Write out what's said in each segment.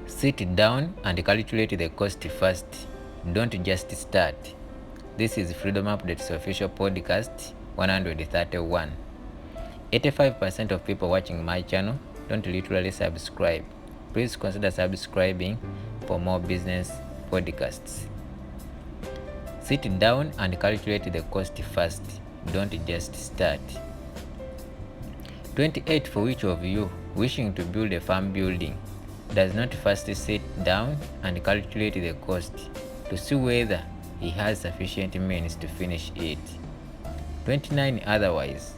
Sit down and calculate the cost first. Don't just start. This is Freedom Update's official podcast 131. 85% of people watching my channel don't literally subscribe. Please consider subscribing for more business podcasts. Sit down and calculate the cost first. Don't just start. 28 for which of you wishing to build a farm building does not first sit down and calculate the cost to see whether he has sufficient means to finish it. 29 otherwise,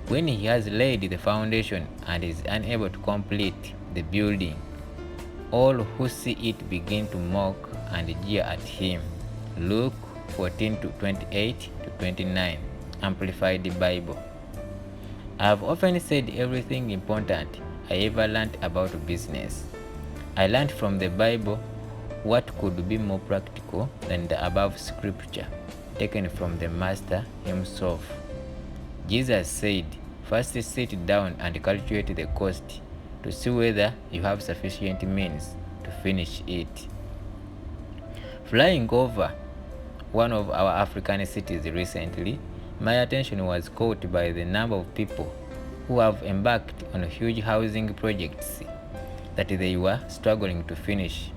when he has laid the foundation and is unable to complete the building, all who see it begin to mock and jeer at him. Luke 14:28 to 29, Amplified Bible. I have often said everything important I ever learned about business. I learned from the Bible. What could be more practical than the above scripture taken from the Master himself? Jesus said, first sit down and calculate the cost to see whether you have sufficient means to finish it. Flying over one of our African cities recently, my attention was caught by the number of people who have embarked on huge housing projects that they were struggling to finish.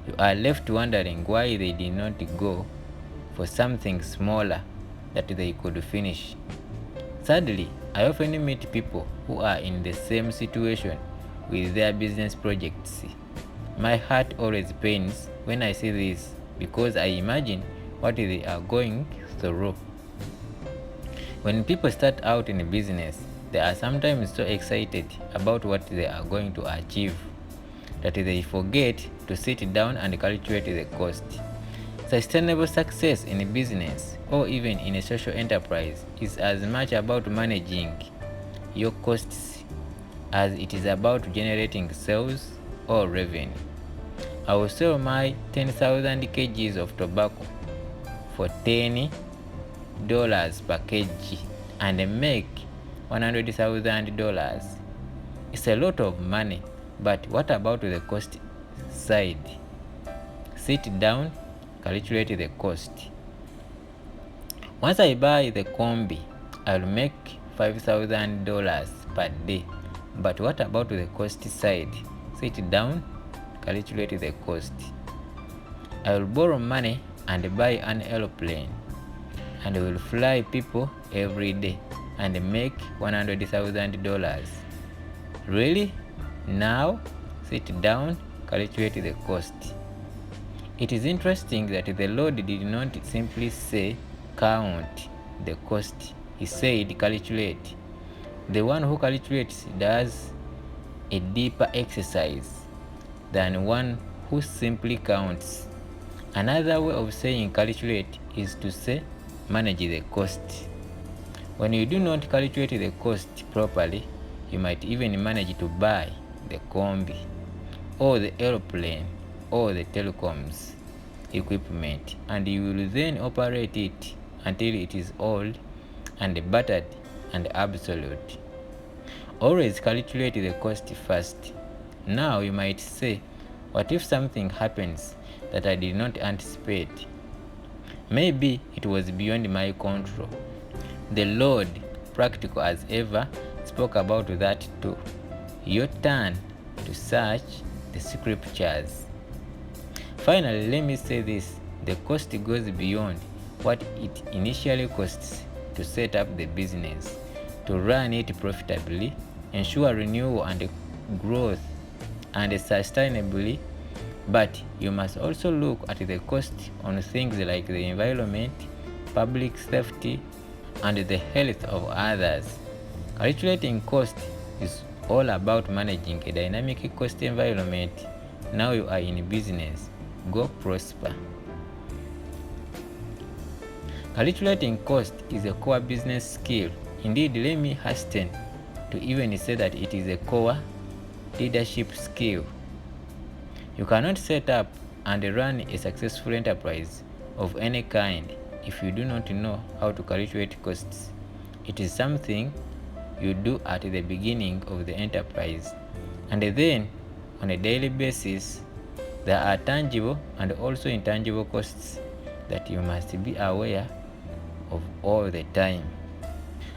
You are left wondering why they did not go for something smaller that they could finish. Sadly, I often meet people who are in the same situation with their business projects. My heart always pains when I see this because I imagine what they are going through. When people start out in business, they are sometimes so excited about what they are going to achieve that they forget to sit down and calculate the cost. Sustainable success in business or even in a social enterprise is as much about managing your costs as it is about generating sales or revenue. I will sell my 10,000 kgs of tobacco for $10 per kg and make $100,000. It's a lot of money, but what about the cost side? Sit down, calculate the cost. Once I buy the combi, I'll make $5,000 per day. But what about the cost side? Sit down, calculate the cost. I will borrow money and buy an airplane and will fly people every day and make $100,000. Really? Now, sit down, calculate the cost. It is interesting that the Lord did not simply say count the cost. He said calculate. The one who calculates does a deeper exercise than one who simply counts. Another way of saying calculate is to say manage the cost. When you do not calculate the cost properly, you might even manage to buy the combi or the airplane or the telecoms equipment, and you will then operate it until it is old and battered and obsolete. Always calculate the cost first. Now you might say, what if something happens that I did not anticipate? Maybe it was beyond my control. The Lord, practical as ever, spoke about that too. Your turn to search the scriptures. Finally, let me say this. The cost goes beyond what it initially costs to set up the business, to run it profitably, ensure renewal and growth, and sustainably. But you must also look at the cost on things like the environment, public safety, and the health of others. Calculating cost is all about managing a dynamic cost environment. Now you are in business. Go prosper. Calculating cost is a core business skill. Indeed, let me hasten to even say that it is a core leadership skill. You cannot set up and run a successful enterprise of any kind if you do not know how to calculate costs. It is something you do at the beginning of the enterprise, and then on a daily basis. There are tangible and also intangible costs that you must be aware of all the time.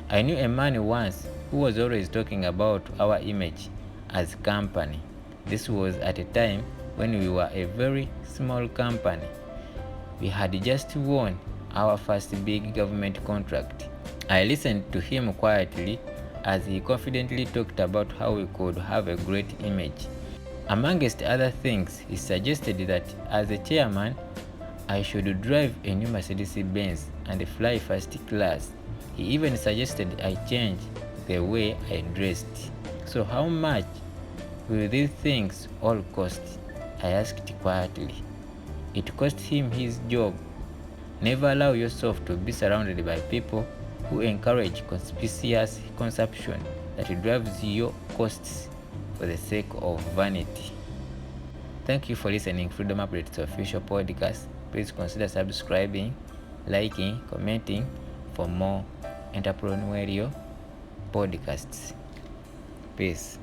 I knew a man once who was always talking about our image as a company. This was at a time when we were a very small company. We had just won our first big government contract. I listened to him quietly as he confidently talked about how we could have a great image. Amongst other things, he suggested that as a chairman, I should drive a new Mercedes-Benz and fly first class. He even suggested I change the way I dressed. So how much will these things all cost? I asked quietly. It cost him his job. Never allow yourself to be surrounded by people who encourage conspicuous consumption that drives your costs for the sake of vanity. Thank you for listening to Freedom Updates official podcast. Please consider subscribing, liking, commenting for more entrepreneurial podcasts. Peace.